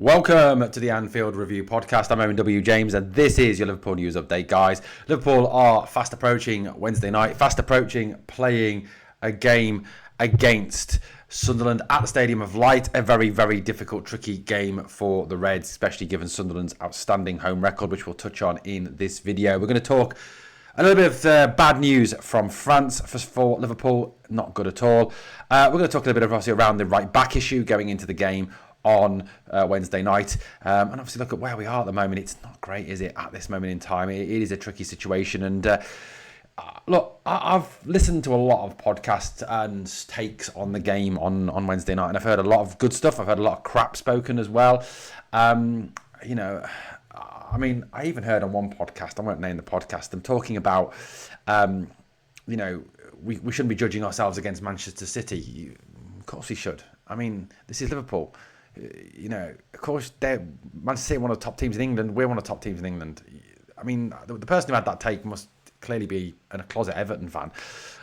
Welcome to the Anfield Review podcast. I'm Owen James and this is your Liverpool news update, guys. Liverpool are fast approaching Wednesday night, fast approaching playing a game against Sunderland at the Stadium of Light. A very, very difficult, tricky game for the Reds, especially given Sunderland's outstanding home record, which we'll touch on in this video. We're going to talk a little bit of bad news from France for Liverpool. Not good at all. We're going to talk a little bit obviously around the right back issue going into the game on Wednesday night, and obviously look at where we are at the moment. It's not great, is it, at this moment in time? It is a tricky situation, and look, I've listened to a lot of podcasts and takes on the game on Wednesday night, and I've heard a lot of good stuff. I've heard a lot of crap spoken as well. I even heard on one podcast, I won't name the podcast, them talking about, we shouldn't be judging ourselves against Manchester City. Of course we should. I mean, this is Liverpool. Of course, Manchester City are one of the top teams in England. We're one of the top teams in England. I mean, the person who had that take must clearly be a closet Everton fan.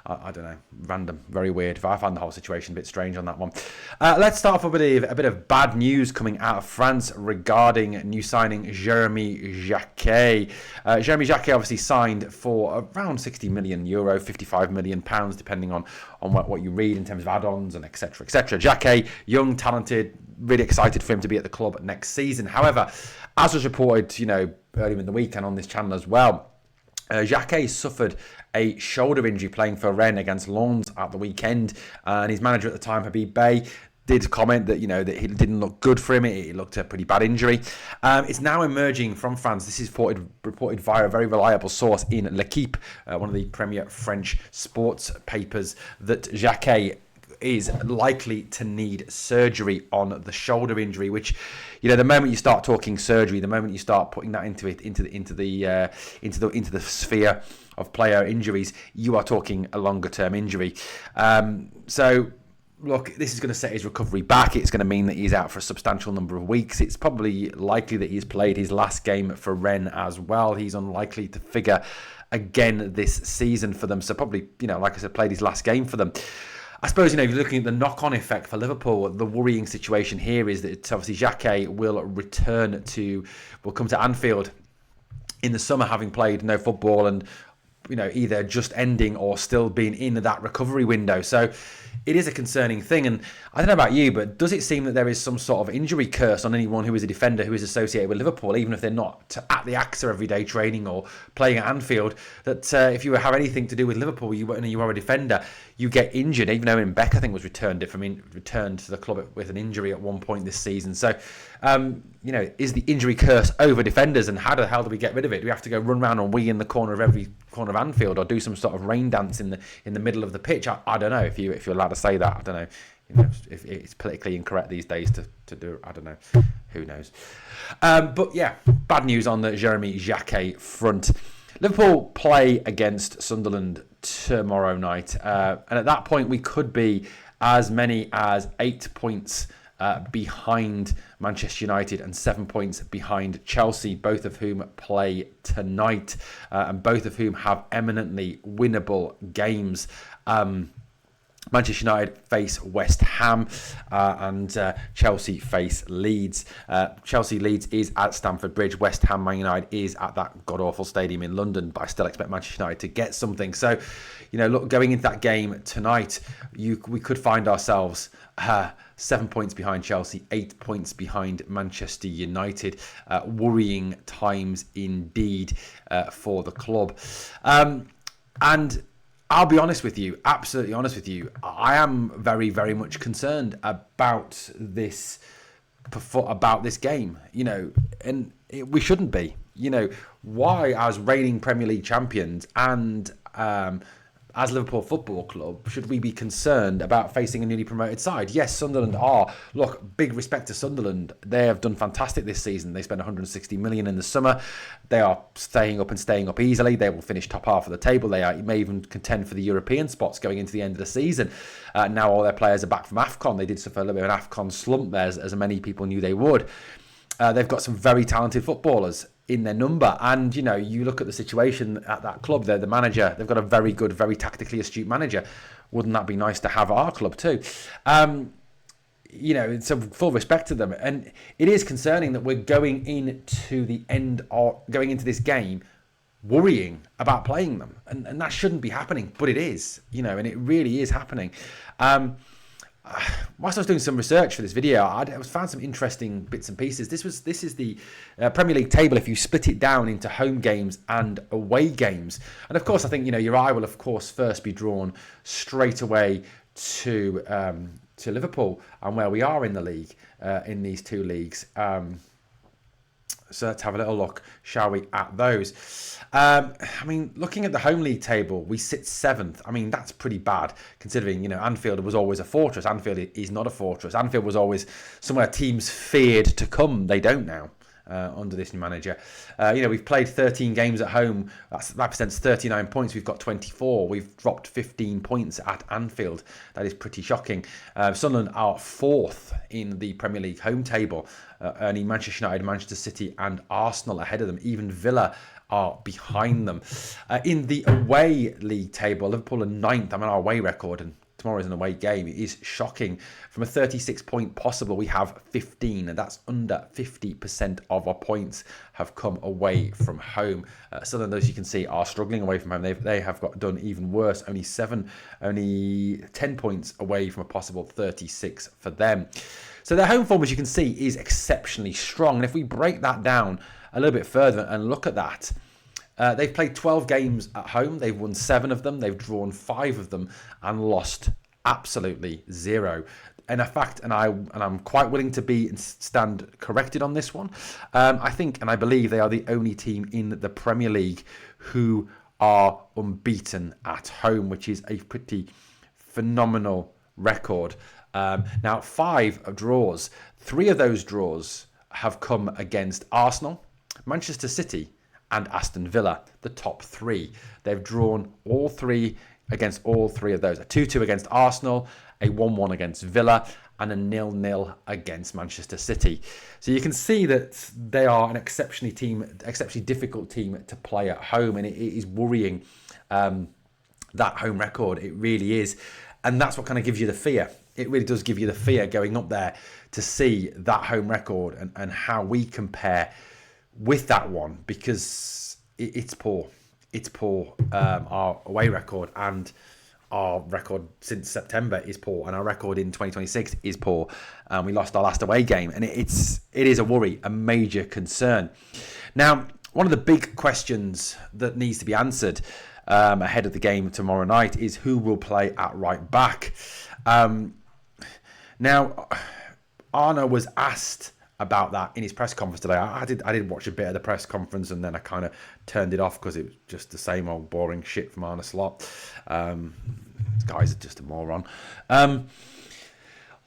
I don't know, random, very weird. I found the whole situation a bit strange on that one. Let's start off with a bit of bad news coming out of France regarding new signing Jérémy Jacquet. Jérémy Jacquet obviously signed for around €60 million, £55 million, depending on what you read in terms of add-ons and etc. etc. Jacquet, young, talented, really excited for him to be at the club next season. However, as was reported, earlier in the week and on this channel as well, Jacquet suffered a shoulder injury playing for Rennes against Lens at the weekend, and his manager at the time, Habib Bey, did comment that that it didn't look good for him. It looked a pretty bad injury. It's now emerging from France. This is reported via a very reliable source in L'Equipe, one of the premier French sports papers, that Jacquet is likely to need surgery on the shoulder injury, which, the moment you start talking surgery, the moment you start putting that into the sphere of player injuries, you are talking a longer term injury. So look, this is going to set his recovery back. It's going to mean that he's out for a substantial number of weeks. It's probably likely that he's played his last game for Rennes as well. He's unlikely to figure again this season for them. So probably, like I said, played his last game for them. I suppose, if you're looking at the knock-on effect for Liverpool, the worrying situation here is that obviously Jacquet will come to Anfield in the summer, having played no football and, either just ending or still being in that recovery window. So it is a concerning thing. And I don't know about you, but does it seem that there is some sort of injury curse on anyone who is a defender who is associated with Liverpool, even if they're not at the AXA every day training or playing at Anfield, that if you have anything to do with Liverpool, you are a defender, you get injured? Even though Beck, I think, was returned to the club with an injury at one point this season. So, is the injury curse over defenders, and how the hell do we get rid of it? Do we have to go run around and wee in the corner of every corner of Anfield, or do some sort of rain dance in the middle of the pitch? I don't know if you're allowed to say that. I don't know. If it's politically incorrect these days to do. I don't know. Who knows? But yeah, bad news on the Jérémy Jacquet front. Liverpool play against Sunderland tomorrow night, and at that point we could be as many as 8 points behind Manchester United and 7 points behind Chelsea, both of whom play tonight, and both of whom have eminently winnable games. Manchester United face West Ham and Chelsea face Leeds. Chelsea-Leeds is at Stamford Bridge. West Ham Man United is at that god-awful stadium in London, but I still expect Manchester United to get something. So, look, going into that game tonight, we could find ourselves 7 points behind Chelsea, 8 points behind Manchester United. Worrying times indeed for the club. And I'll be honest with you, absolutely honest with you, I am very, very much concerned about this game, and we shouldn't be. Why, as reigning Premier League champions and as Liverpool Football Club, should we be concerned about facing a newly promoted side? Yes, Sunderland are. Look, big respect to Sunderland. They have done fantastic this season. They spent 160 million in the summer. They are staying up easily. They will finish top half of the table. They may even contend for the European spots going into the end of the season. Now all their players are back from AFCON. They did suffer a little bit of an AFCON slump there, as many people knew they would. They've got some very talented footballers in their number, and you look at the situation at that club. The manager, they've got a very good, very tactically astute manager. Wouldn't that be nice to have at our club too? so full respect to them. And it is concerning that we're going into this game worrying about playing them. And that shouldn't be happening, but it is, and it really is happening. Whilst I was doing some research for this video, I found some interesting bits and pieces. This is the Premier League table if you split it down into home games and away games. And of course, I think your eye will of course first be drawn straight away to Liverpool and where we are in the league in these two leagues. So let's have a little look, shall we, at those. Looking at the home league table, we sit 7th. That's pretty bad, considering, Anfield was always a fortress. Anfield is not a fortress. Anfield was always somewhere teams feared to come. They don't now. Under this new manager. We've played 13 games at home. That represents 39 points. We've got 24. We've dropped 15 points at Anfield. That is pretty shocking. Sunderland are 4th in the Premier League home table, earning Manchester United, Manchester City and Arsenal ahead of them. Even Villa are behind them. In the away league table, Liverpool are 9th. Our away record, and tomorrow is an away game, it is shocking. From a 36-point possible, we have 15, and that's under 50% of our points have come away from home. Sunderland, as you can see, are struggling away from home. They have got done even worse. Only 10 points away from a possible 36 for them. So their home form, as you can see, is exceptionally strong. And if we break that down a little bit further and look at that, they've played 12 games at home. They've won 7 of them. They've drawn 5 of them and lost absolutely 0. And in fact, and I'm quite willing to stand corrected on this one. I think and I believe they are the only team in the Premier League who are unbeaten at home, which is a pretty phenomenal record. Now, 5 draws. 3 of those draws have come against Arsenal, Manchester City and Aston Villa, the top 3. They've drawn all 3 against all 3 of those. A 2-2 against Arsenal, a 1-1 against Villa, and a 0-0 against Manchester City. So you can see that they are an exceptionally difficult team to play at home, and it is worrying, that home record. It really is. And that's what kind of gives you the fear. It really does give you the fear going up there to see that home record and how we compare with that one, because it's poor. It's poor. Our away record and our record since September is poor, and our record in 2026 is poor. We lost our last away game, and it is a worry, a major concern. Now, one of the big questions that needs to be answered ahead of the game tomorrow night is who will play at right back. Now, Arne was asked about that in his press conference today. I did watch a bit of the press conference, and then I kind of turned it off because it was just the same old boring shit from Arne Slot. This guy's just a moron.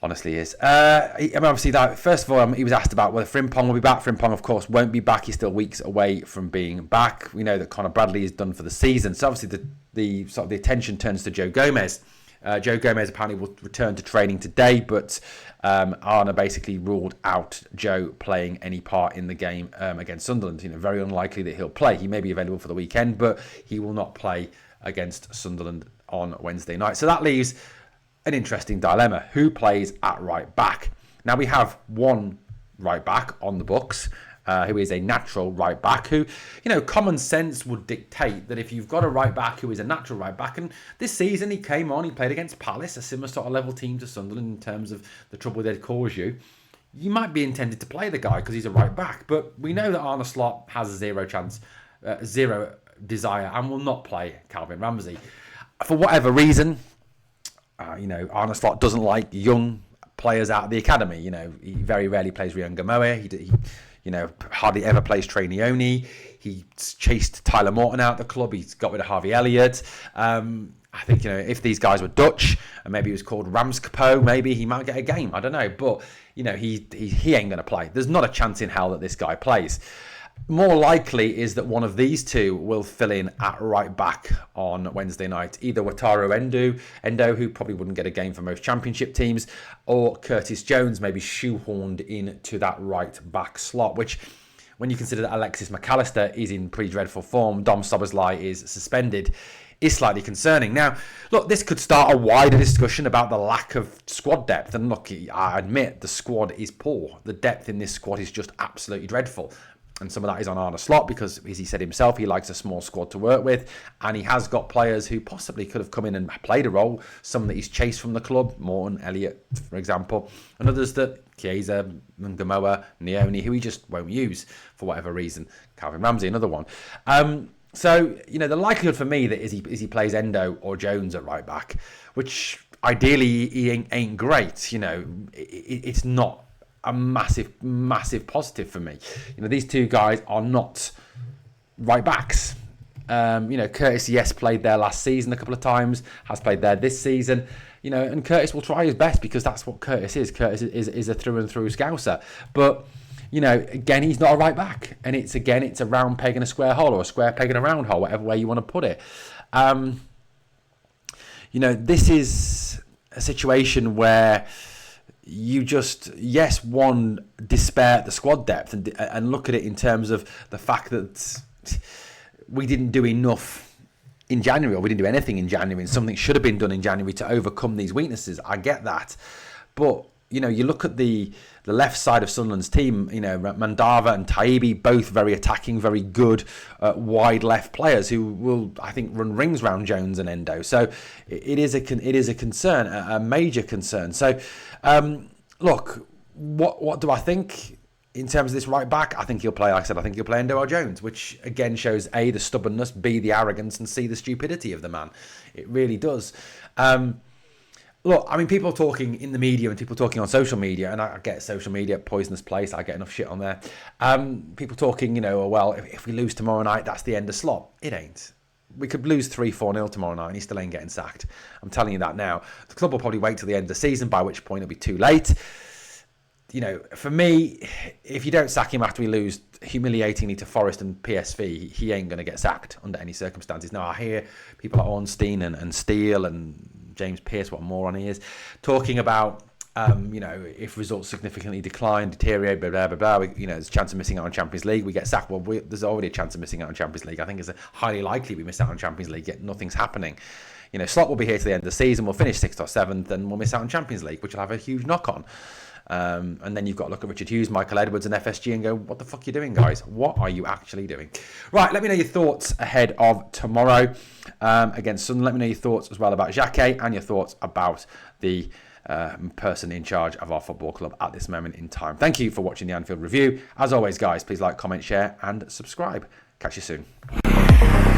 Honestly, he is. Obviously, first of all, he was asked about whether Frimpong will be back. Frimpong, of course, won't be back. He's still weeks away from being back. We know that Conor Bradley is done for the season. So obviously, the attention turns to Joe Gomez. Joe Gomez apparently will return to training today, but Arne basically ruled out Joe playing any part in the game against Sunderland. Very unlikely that he'll play. He may be available for the weekend, but he will not play against Sunderland on Wednesday night. So that leaves an interesting dilemma. Who plays at right back? Now, we have one right back on the books, who is a natural right back, who, common sense would dictate that if you've got a right back who is a natural right back, and this season he came on, he played against Palace, a similar sort of level team to Sunderland in terms of the trouble they'd cause you might be intended to play the guy because he's a right back. But we know that Arne Slot has a zero desire and will not play Calvin Ramsey. For whatever reason, Arne Slot doesn't like young players out of the academy. He very rarely plays Ryan Gamoe. He hardly ever plays Trey Nioni. He chased Tyler Morton out of the club. He's got rid of Harvey Elliott. I think, if these guys were Dutch and maybe he was called Ramskapo, maybe he might get a game. I don't know. But, he ain't going to play. There's not a chance in hell that this guy plays. More likely is that one of these two will fill in at right back on Wednesday night. Either Wataru Endo, who probably wouldn't get a game for most championship teams, or Curtis Jones, maybe shoehorned into that right back slot, which, when you consider that Alexis McAllister is in pretty dreadful form, Dom Szoboszlai is suspended, is slightly concerning. Now, look, this could start a wider discussion about the lack of squad depth. And look, I admit the squad is poor. The depth in this squad is just absolutely dreadful. And some of that is on Arne Slot because, as he said himself, he likes a small squad to work with. And he has got players who possibly could have come in and played a role. Some that he's chased from the club, Morton, Elliott, for example. And others that Chiesa, Gamoa, Neoni, who he just won't use for whatever reason. Calvin Ramsey, another one. So, the likelihood for me that is he plays Endo or Jones at right back, which ideally he ain't great. It's not a massive positive for me. These two guys are not right backs. Curtis, yes, played there last season a couple of times, has played there this season. And Curtis will try his best because that's what Curtis is. Curtis is a through and through Scouser. But again, he's not a right back. And it's a round peg in a square hole, or a square peg in a round hole, whatever way you want to put it. This is a situation where you just, despair at the squad depth and look at it in terms of the fact that we didn't do enough in January, or we didn't do anything in January, and something should have been done in January to overcome these weaknesses. I get that. But you look at the left side of Sunderland's team, Mandava and Taibbi, both very attacking, very good, wide left players who will, I think, run rings around Jones and Endo. So it is a concern, a major concern. So, look, what do I think in terms of this right back? I think he'll play, like I said, I think he'll play Endo or Jones, which again shows A, the stubbornness, B, the arrogance, and C, the stupidity of the man. It really does. Look, I mean, people talking in the media and people talking on social media, and I get social media, poisonous place, I get enough shit on there. People talking, if we lose tomorrow night, that's the end of Slot. It ain't. We could lose 3-4-0 tomorrow night and he still ain't getting sacked. I'm telling you that now. The club will probably wait till the end of the season, by which point it'll be too late. For me, if you don't sack him after we lose humiliatingly to Forest and PSV, he ain't going to get sacked under any circumstances. Now, I hear people like Ornstein and Steele and James Pearce, what a moron he is, talking about, if results significantly decline, deteriorate, blah, blah, blah, blah, there's a chance of missing out on Champions League, we get sacked. Well, there's already a chance of missing out on Champions League. I think it's highly likely we miss out on Champions League, yet nothing's happening. Slot will be here to the end of the season, we'll finish 6th or 7th, and we'll miss out on Champions League, which will have a huge knock-on. And then you've got to look at Richard Hughes, Michael Edwards and FSG and go, what the fuck are you doing, guys? What are you actually doing? Right, let me know your thoughts ahead of tomorrow against Sunderland. Let me know your thoughts as well about Xhaka and your thoughts about the person in charge of our football club at this moment in time. Thank you for watching the Anfield Review. As always, guys, please like, comment, share and subscribe. Catch you soon.